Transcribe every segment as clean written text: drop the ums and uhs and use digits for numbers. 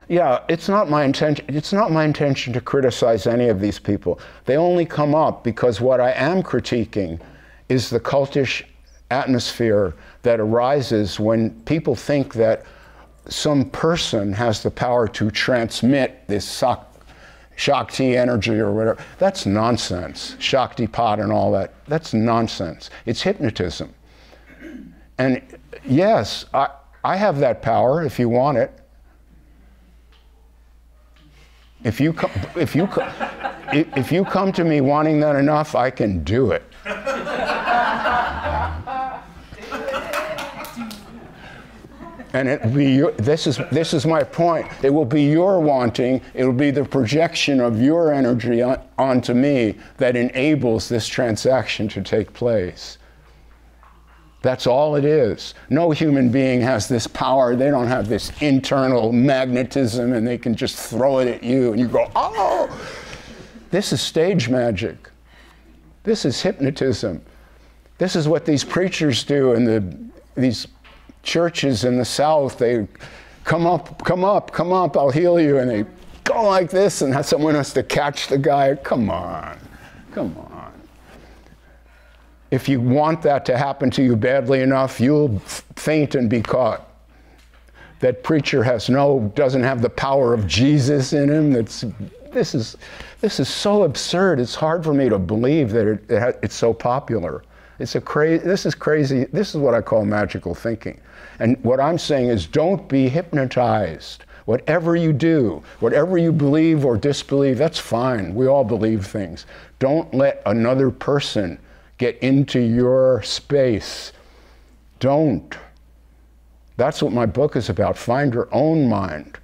Yeah, it's not my intention. It's not my intention to criticize any of these people. They only come up because what I am critiquing is the cultish atmosphere that arises when people think that some person has the power to transmit this Shakti energy or whatever. That's nonsense. Shakti pot and all that. That's nonsense. It's hypnotism. And yes, I have that power if you want it. If you come to me wanting that enough, I can do it. And it will be this is my point. It will be your wanting. It will be the projection of your energy onto me that enables this transaction to take place. That's all it is. No human being has this power. They don't have this internal magnetism and they can just throw it at you and you go, oh! This is stage magic. This is hypnotism. This is what these preachers do in these churches in the South. They come up, I'll heal you. And they go like this and someone has to catch the guy. Come on, come on. If you want that to happen to you badly enough, you'll faint and be caught. That preacher doesn't have the power of Jesus in him. This is so absurd. It's hard for me to believe that it's so popular. This is crazy. This is what I call magical thinking. And what I'm saying is, don't be hypnotized. Whatever you do, whatever you believe or disbelieve, that's fine. We all believe things. Don't let another person get into your space. Don't. That's what my book is about. Find your own mind,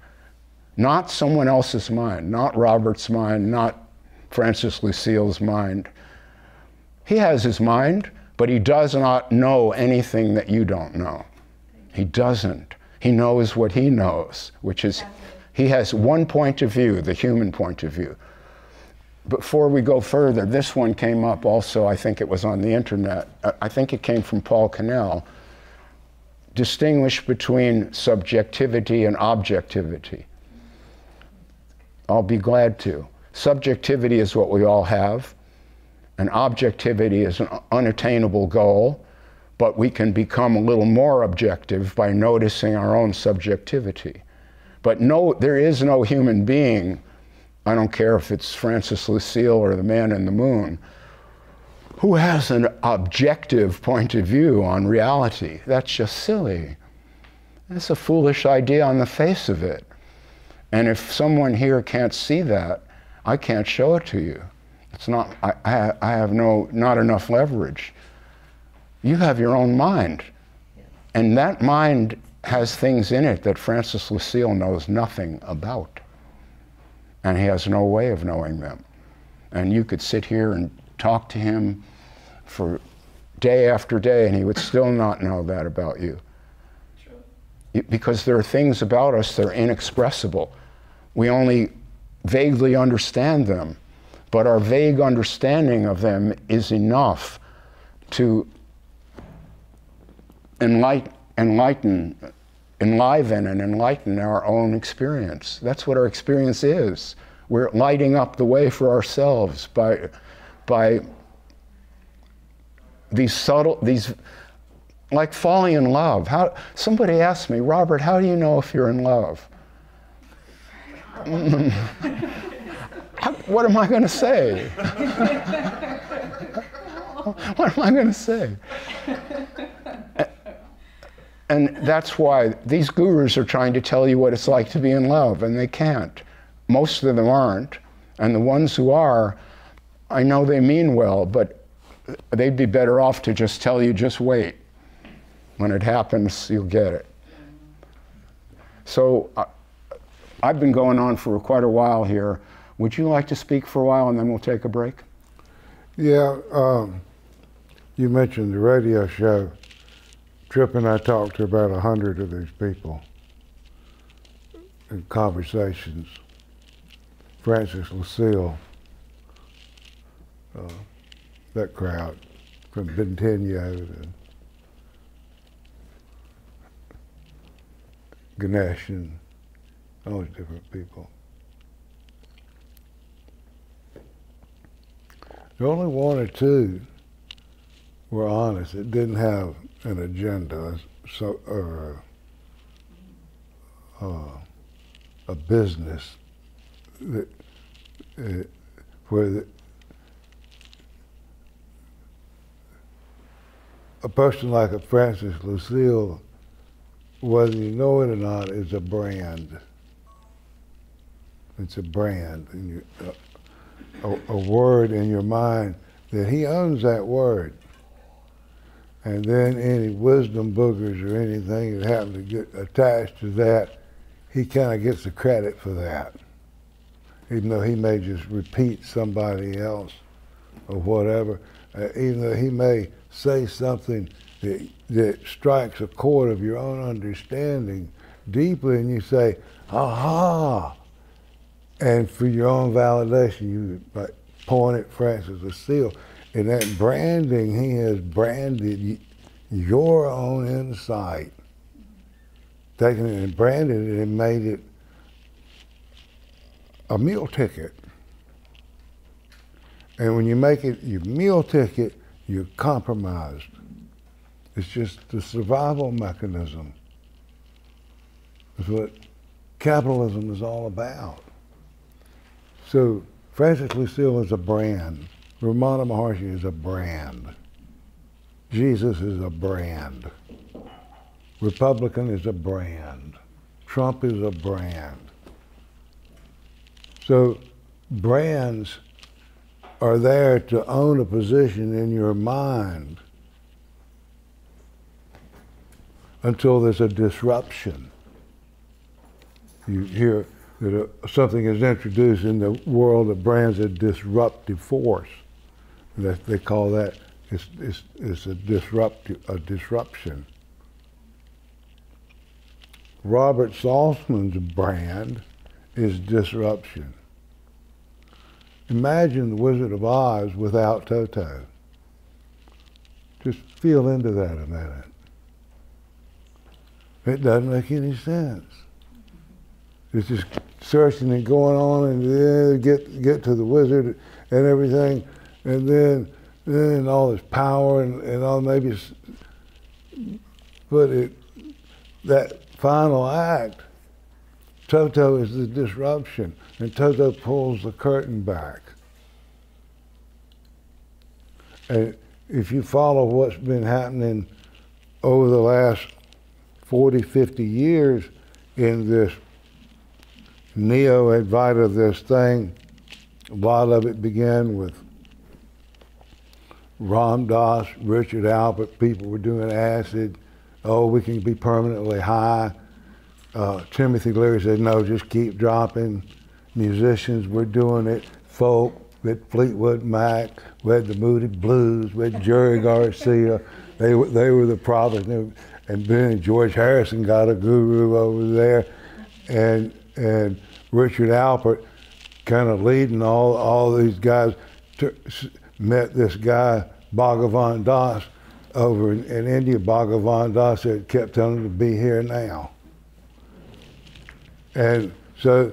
not someone else's mind, not Robert's mind, not Francis Lucille's mind. He has his mind, but he does not know anything that you don't know. He doesn't. He knows what he knows, which is, he has one point of view, the human point of view. Before we go further, this one came up also, I think it was on the internet. I think it came from Paul Cannell. Distinguish between subjectivity and objectivity. I'll be glad to. Subjectivity is what we all have, and objectivity is an unattainable goal, but we can become a little more objective by noticing our own subjectivity. But no, there is no human being, I don't care if it's Francis Lucille or the man in the moon, who has an objective point of view on reality. That's just silly. That's a foolish idea on the face of it. And if someone here can't see that, I can't show it to you. It's not, I have not enough leverage. You have your own mind. And that mind has things in it that Francis Lucille knows nothing about. And he has no way of knowing them. And you could sit here and talk to him for day after day, and he would still not know that about you. True. Because there are things about us that are inexpressible. We only vaguely understand them, but our vague understanding of them is enough to enliven and enlighten our own experience. That's what our experience is. We're lighting up the way for ourselves by these like falling in love. Somebody asked me, Robert, how do you know if you're in love? What am I going to say? What am I going to say? And that's why these gurus are trying to tell you what it's like to be in love, and they can't. Most of them aren't. And the ones who are, I know they mean well, but they'd be better off to just tell you, just wait. When it happens, you'll get it. So I've been going on for quite a while here. Would you like to speak for a while and then we'll take a break? Yeah, you mentioned the radio show. Tripp and I talked to about 100 of these people in conversations. Francis Lucille, that crowd from Bentenio and Ganesh and all these different people. The only one or two were honest. It didn't have an agenda, so or a business that where a person like a Francis Lucille, whether you know it or not, is a brand. It's a brand, and a word in your mind that he owns that word. And then any wisdom boogers or anything that happen to get attached to that, he kind of gets the credit for that. Even though he may just repeat somebody else or whatever, even though he may say something that strikes a chord of your own understanding deeply, and you say, aha! And for your own validation, you like point at Francis Lucille. In that branding, he has branded your own insight, taken it and branded it and made it a meal ticket. And when you make it your meal ticket, you're compromised. It's just the survival mechanism. It's what capitalism is all about. So Francis Lucille is a brand. Ramana Maharshi is a brand. Jesus is a brand. Republican is a brand. Trump is a brand. So brands are there to own a position in your mind until there's a disruption. You hear that something is introduced in the world of brands, a disruptive force. That they call that it's a disruption. Robert Saltzman's brand is disruption. Imagine the Wizard of Oz without Toto. Just feel into that a minute. It doesn't make any sense. It's just searching and going on and then get to the wizard and everything, and then all this power and all maybe, but that final act, Toto is the disruption, and Toto pulls the curtain back. And if you follow what's been happening over the last 40, 50 years in this neo-Advaita, this thing, a lot of it began with Ram Dass, Richard Albert, people were doing acid. Oh, we can be permanently high. Timothy Leary said, no, just keep dropping. Musicians were doing it. Folk, with Fleetwood Mac, we had the Moody Blues, we had Jerry Garcia. They were the prophets. And then George Harrison got a guru over there. And Richard Alpert kind of leading all these guys, met this guy, Bhagavan Das, over in India. Bhagavan Das said, kept telling him to be here now. And so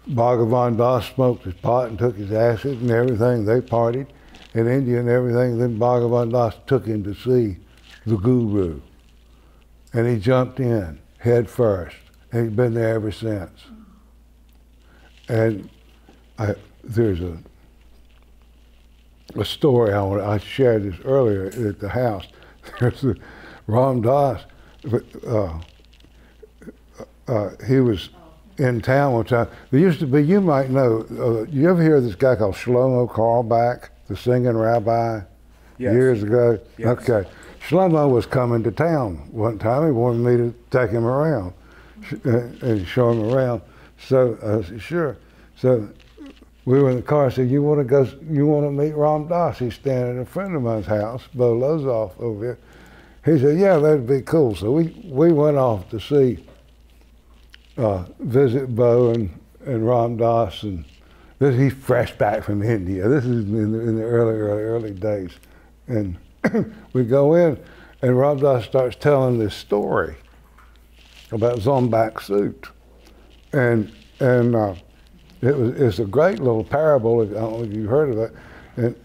Bhagavan Das smoked his pot and took his acid and everything. They partied in India and everything. Then Bhagavan Das took him to see the guru. And he jumped in head first. And he's been there ever since. And there's a story I shared this earlier at the house. There's Ram Dass. He was in town one time. There used to be, you might know, you ever hear of this guy called Shlomo Carlebach, the singing rabbi, years ago? Yes. Okay. Shlomo was coming to town one time. He wanted me to take him around and show him around. So I said, sure. So we were in the car. I said, you want to meet Ram Dass? He's standing at a friend of mine's house, Bo Lozoff over here. He said, yeah, that'd be cool. So we went off to see, visit Bo and Ram Dass, and he's fresh back from India. This is in the early days. And we go in, and Ram Dass starts telling this story about Zombak suit. it's a great little parable. I don't know if you've heard of it. And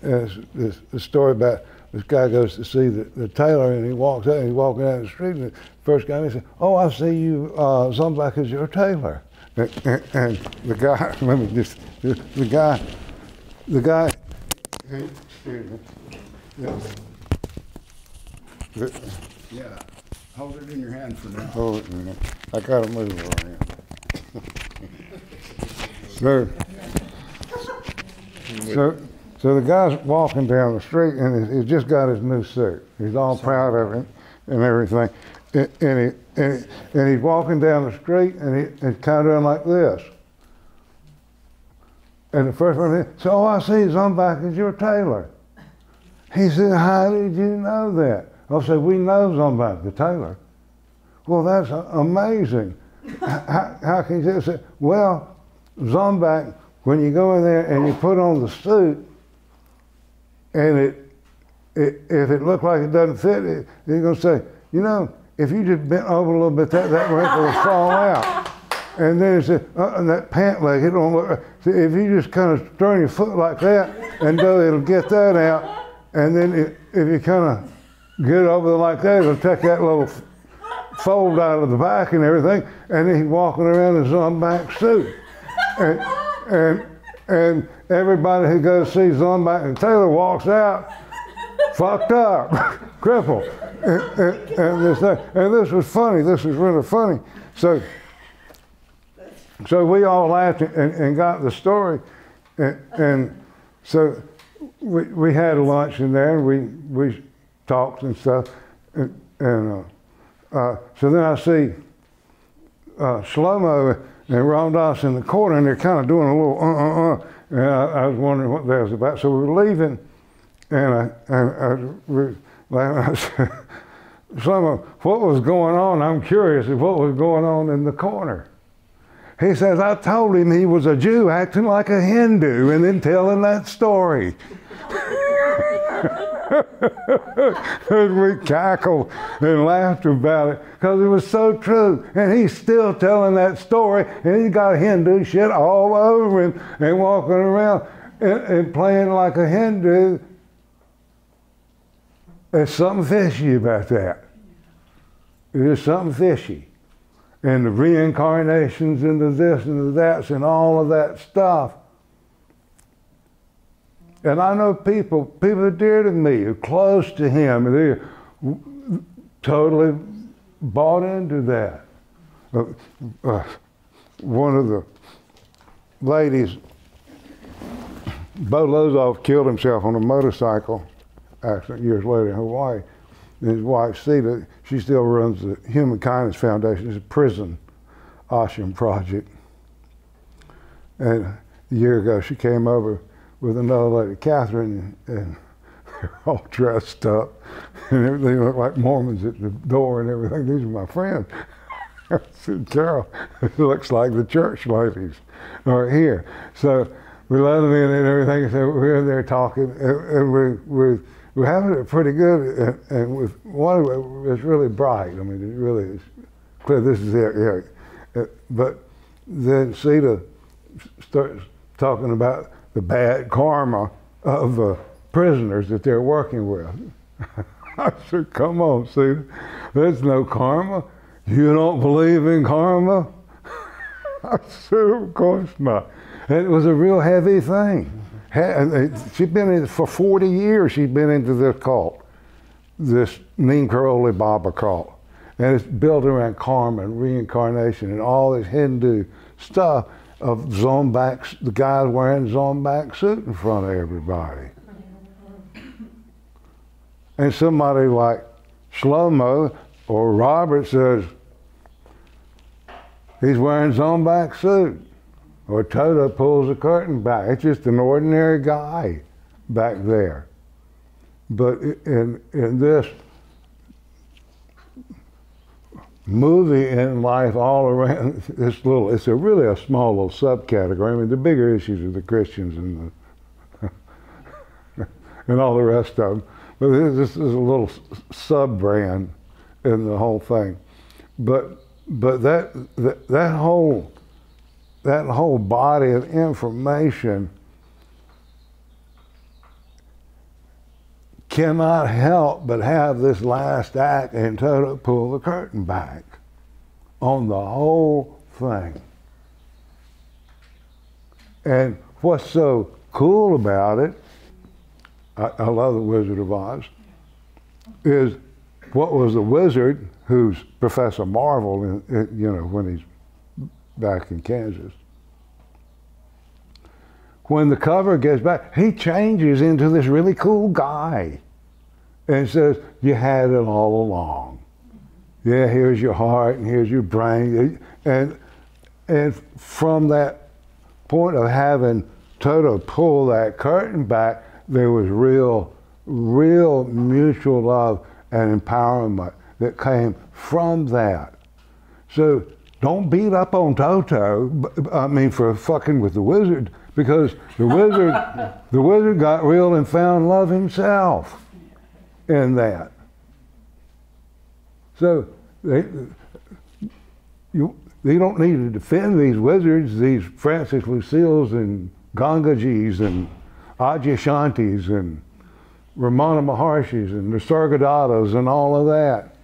it's a story about this guy goes to see the tailor, and he walks out, and he's walking down the street, and the first guy, he says, "Oh, I see you, Zombak is your tailor." And the guy, let me just, the guy, Yeah, hold it in your hand for now. Hold it in there. I gotta move it around. So the guy's walking down the street, and he's just got his new suit. He's all proud of it and everything. And he's walking down the street, and he's kind of doing like this. And the first one, so, "Oh, I see Zombak is your tailor." He said, "How did you know that?" I said, "We know Zombak the tailor." "Well, that's amazing. How can you say?" "Well, Zombak, when you go in there and you put on the suit, and if it looks like it doesn't fit, you're going to say, you know, if you just bent over a little bit, that wrinkle will fall out." And then he said, and that pant leg, it don't look. See, if you just kind of turn your foot like that and go, it'll get that out. And then if you kind of get over like that, it'll take that little fold out of the back and everything. And then he's walking around in his Zombak suit. And everybody who goes to see Zombak and Taylor walks out fucked up, crippled. And this was funny. This was really funny. So we all laughed and got the story. And so we had a lunch in there, and we talked and stuff. So then I see Shlomo and Rondas in the corner, and they're kind of doing a little and I was wondering what that was about. So we were leaving, and we laughing. I said, "Shlomo, what was going on? I'm curious what was going on in the corner." He says, "I told him he was a Jew acting like a Hindu and then telling that story." And we cackled and laughed about it because it was so true. And he's still telling that story, and he's got Hindu shit all over him and walking around and playing like a Hindu. There's something fishy about that. There's something fishy. And the reincarnations and the this and the that's and all of that stuff. And I know people dear to me, who are close to him, and they're totally bought into that. One of the ladies, Bo Lozoff killed himself on a motorcycle accident years later in Hawaii. And his wife, Sita, she still runs the Human Kindness Foundation. It's a prison ashram project. And a year ago, she came over with another lady, Catherine, and they're all dressed up, and everything looked like Mormons at the door and everything. "These are my friends." I said, "Carol, it looks like the church ladies are here." So we let them in and everything, so we're in there talking, and we're having it pretty good, and with one of them, it's really bright. I mean, it really is clear this is it, yeah. But then Sita starts talking about the bad karma of the prisoners that they're working with. I said, "Come on, Sita, there's no karma. You don't believe in karma?" I said, "Of course not." And it was a real heavy thing. She'd been in for 40 years. She'd been into this cult, this Neem Karoli Baba cult, and it's built around karma and reincarnation and all this Hindu stuff of Zombak, the guys wearing Zombak suit in front of everybody. And somebody like Shlomo or Robert says he's wearing Zombak suit. Or Toto pulls the curtain back. It's just an ordinary guy back there. But in this movie and life all around this little, it's really a small little subcategory. I mean, the bigger issues are the Christians and and all the rest of them. But this is a little sub-brand in the whole thing. But that whole that whole body of information cannot help but have this last act and totally pull the curtain back on the whole thing. And what's so cool about it, I love the Wizard of Oz, is what was the wizard who's Professor Marvel, when he's back in Kansas. When the cover gets back, he changes into this really cool guy and says, you had it all along. Yeah, here's your heart and here's your brain. And from that point of having Toto pull that curtain back, there was real mutual love and empowerment that came from that. So don't beat up on Toto, for fucking with the wizard, because the wizard got real and found love himself in that. So they don't need to defend these wizards, these Francis Lucille's and Gangajis and Adyashantis and Ramana Maharshis and Nisargadatas and all of that.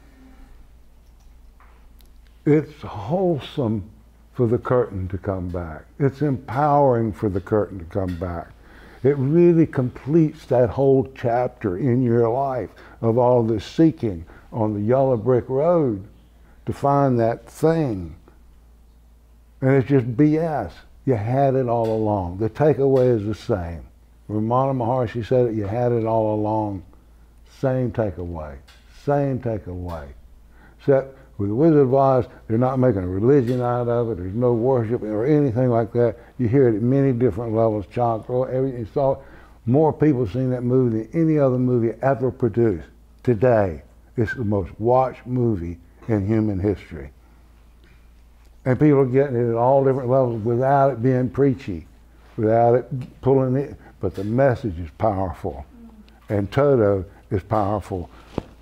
It's wholesome for the curtain to come back. It's empowering for the curtain to come back. It really completes that whole chapter in your life of all this seeking on the yellow brick road to find that thing. And it's just BS. You had it all along. The takeaway is the same. Ramana Maharshi said it, you had it all along. Same takeaway. Same takeaway. Except with the Wizard of Oz, they're not making a religion out of it. There's no worship or anything like that. You hear it at many different levels. Chakra, everything. So more people seen that movie than any other movie ever produced. Today, it's the most watched movie in human history. And people are getting it at all different levels without it being preachy, without it pulling it. But the message is powerful. And Toto is powerful.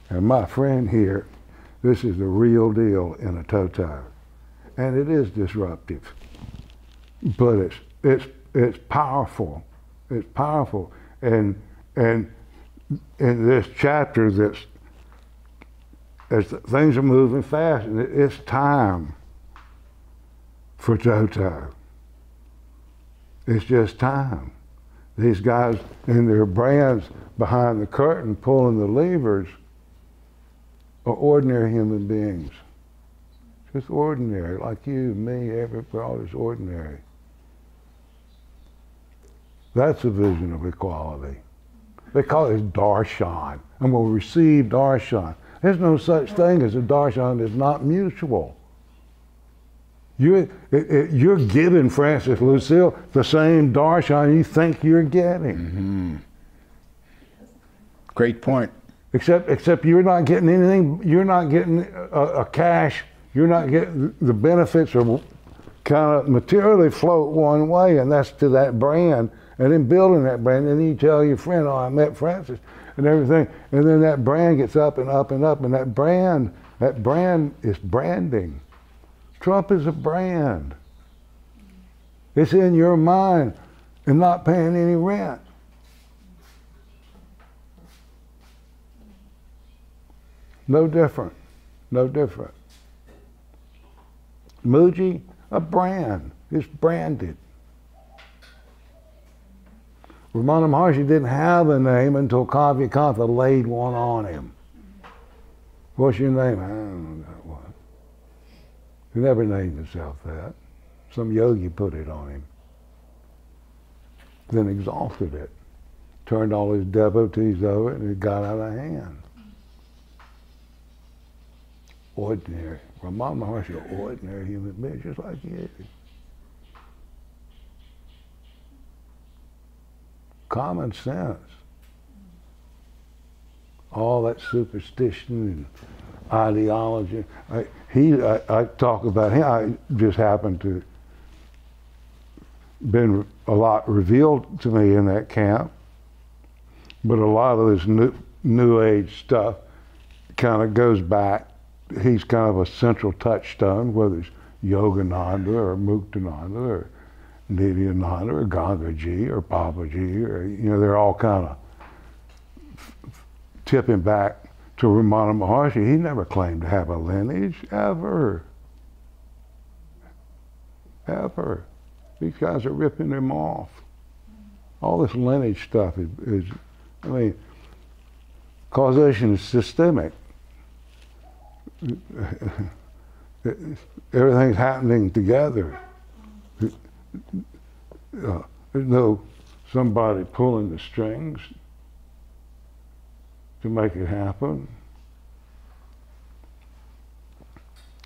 And my friend here, this is the real deal in a Toto. And it is disruptive. But it's powerful. It's powerful. And in this chapter, as things are moving fast, and it's time for Toto. It's just time. These guys in their brands behind the curtain pulling the levers are ordinary human beings. Just ordinary, like you, me, everybody, all is ordinary. That's a vision of equality. They call it darshan. I'm going to receive darshan. There's no such thing as a darshan that's not mutual. You're giving Francis Lucille the same darshan you think you're getting. Mm-hmm. Great point. Except you're not getting anything. You're not getting a cash. You're not getting the benefits are kind of materially float one way, and that's to that brand. And then building that brand, and then you tell your friend, "Oh, I met Francis," and everything, and then that brand gets up and up and up, and that brand is branding. Trump is a brand. It's in your mind and not paying any rent. No different. No different. Muji, a brand. It's branded. Ramana Maharshi didn't have a name until Kavyakantha laid one on him. What's your name? I don't know that one. He never named himself that. Some yogi put it on him. Then exalted it. Turned all his devotees over and it got out of hand. Ordinary. Ramana Maharshi, an ordinary human being, just like you. Common sense. All that superstition and ideology. I talk about him. I just happened to been a lot revealed to me in that camp, but a lot of this new age stuff kind of goes back. He's kind of a central touchstone, whether it's Yogananda or Muktananda or Nityananda or Gangaji or Babaji, or, you know, they're all kind of tipping back to Ramana Maharshi. He never claimed to have a lineage, ever. Ever. These guys are ripping him off. All this lineage stuff is I mean, causation is systemic. Everything's happening together. There's no somebody pulling the strings to make it happen.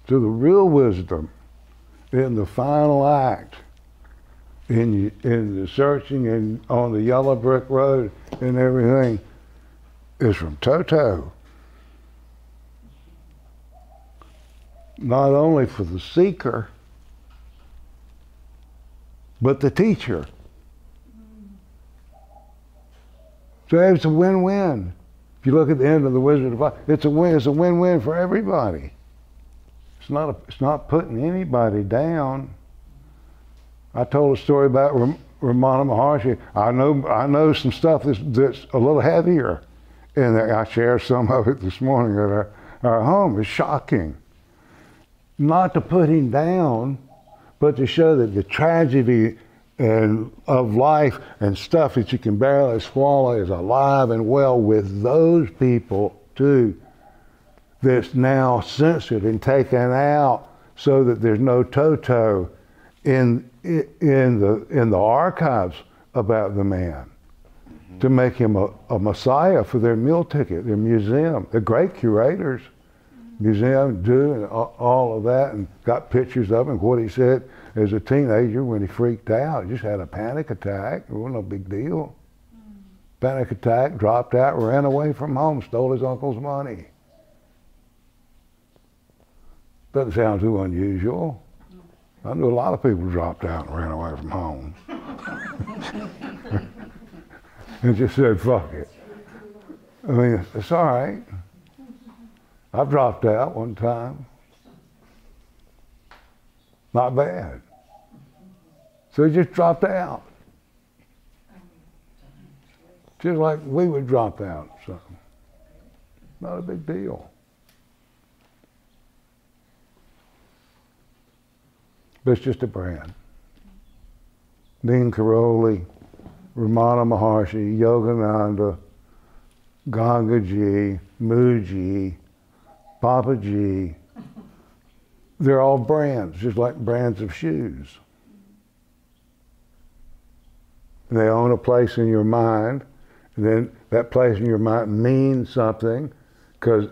So the real wisdom in the final act, in the searching and on the yellow brick road and everything, is from Toto. Not only for the seeker, but the teacher. So it's a win-win. If you look at the end of the Wizard of Oz, it's a win. It's a win-win for everybody. It's not putting anybody down. I told a story about Ramana Maharshi. I know some stuff that's a little heavier, and I shared some of it this morning at our home. It's shocking. Not to put him down, but to show that the tragedy of life and stuff that you can barely swallow is alive and well with those people too. That's now censored and taken out so that there's no Toto in the archives about the man, to make him a messiah for their meal ticket, their museum. They're great curators. Museum doing all of that, and got pictures of him, what he said as a teenager when he freaked out. He just had a panic attack. It wasn't no big deal. Panic attack, dropped out, ran away from home, stole his uncle's money. Doesn't sound too unusual. I knew a lot of people dropped out and ran away from home. And just said, fuck it. I mean, it's all right. I've dropped out one time. Not bad. So he just dropped out. Just like we would drop out. So, not a big deal. But it's just a brand. Dean Karoli, Ramana Maharshi, Yogananda, Gangaji, Muji, Papaji, they're all brands, just like brands of shoes. They own a place in your mind, and then that place in your mind means something, because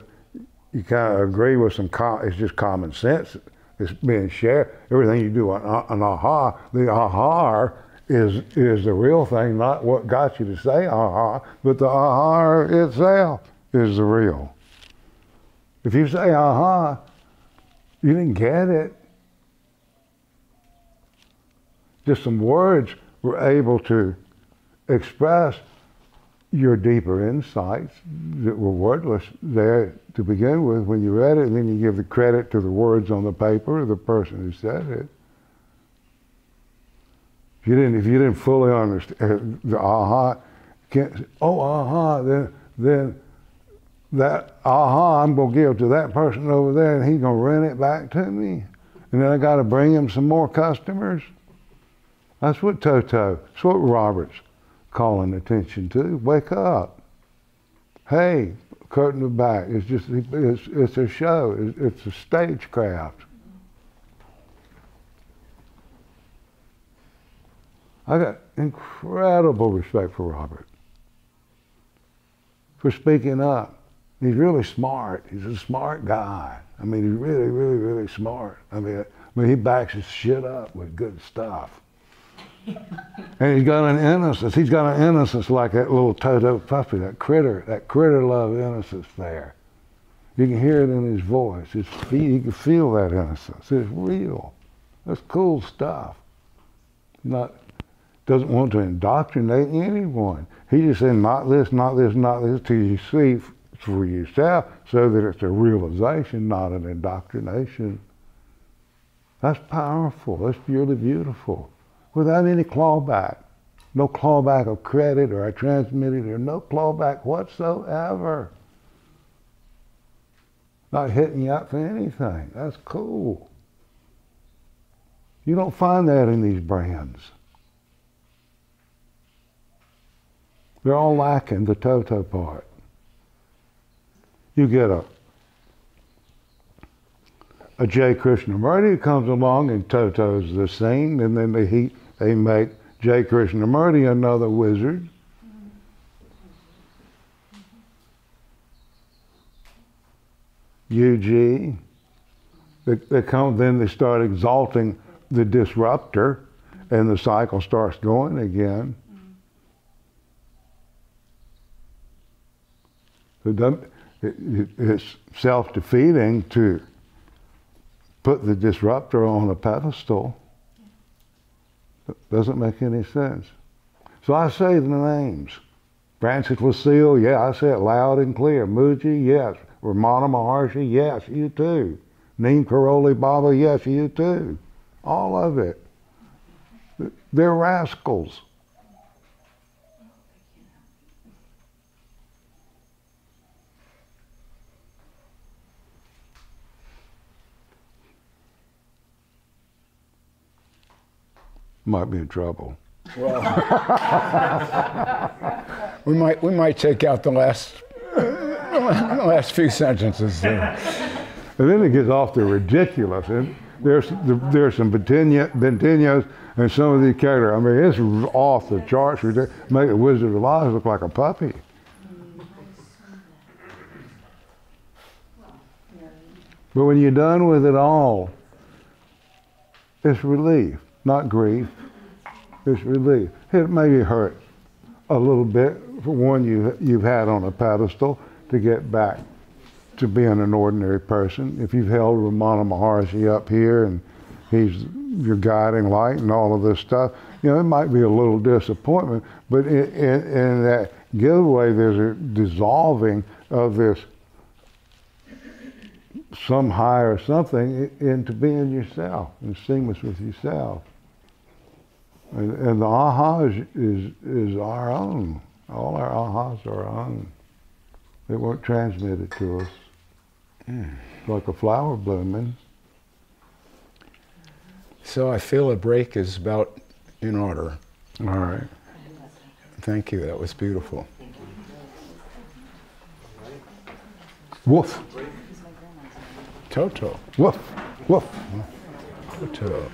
you kind of agree with it's just common sense. It's being shared. Everything you do on aha, the aha is the real thing, not what got you to say aha, but the aha itself is the real. If you say aha, you didn't get it. Just some words were able to express your deeper insights that were wordless there to begin with when you read it, and then you give the credit to the words on the paper or the person who said it. If you didn't fully understand the aha, then that aha I'm going to give to that person over there, and he's going to rent it back to me, and then I got to bring him some more customers. That's what Toto, that's what Robert's calling attention to. Wake up. Hey, curtain the back. It's just, it's a show. It's a stagecraft. I got incredible respect for Robert, for speaking up. He's really smart. He's a smart guy. I mean, he's really, really, really smart. I mean, he backs his shit up with good stuff. And he's got an innocence. He's got an innocence like that little Toto puppy, that critter love innocence there. You can hear it in his voice. You can feel that innocence. It's real. That's cool stuff. Doesn't want to indoctrinate anyone. He just said, not this, not this, not this, till you see for yourself, so that it's a realization, not an indoctrination. That's powerful. That's really beautiful. without any clawback. No clawback of credit or I transmitted or no clawback whatsoever. Not hitting you up for anything. That's cool. You don't find that in these brands. They're all lacking the Toto part. You get a J. Krishnamurti who comes along and Toto's the same, and then they make J. Krishnamurti another wizard. UG. Then they start exalting the disruptor, and the cycle starts going again. It's self-defeating to put the disruptor on a pedestal. Doesn't make any sense. So I say the names. Francis Lucille, yeah, I say it loud and clear. Mooji, yes. Ramana Maharshi, yes, you too. Neem Karoli Baba, yes, you too. All of it. They're rascals. Might be in trouble. Well, we might take out the last few sentences there. And then it gets off to ridiculous. And there's some Bentignos and some of these characters. I mean, it's off the charts. Make the Wizard of Oz look like a puppy. But when you're done with it all, it's relief. Not grief, it's relief. It maybe hurt a little bit for one you've had on a pedestal to get back to being an ordinary person. If you've held Ramana Maharshi up here and he's your guiding light and all of this stuff, it might be a little disappointment, but in that giveaway there's a dissolving of this some higher something into being yourself and seamless with yourself. And the aha is our own. All our ahas are our own. They weren't transmitted to us. Like a flower blooming. So I feel a break is about in order. All right. Thank you. That was beautiful. Woof. Toto. Woof. Woof. Toto.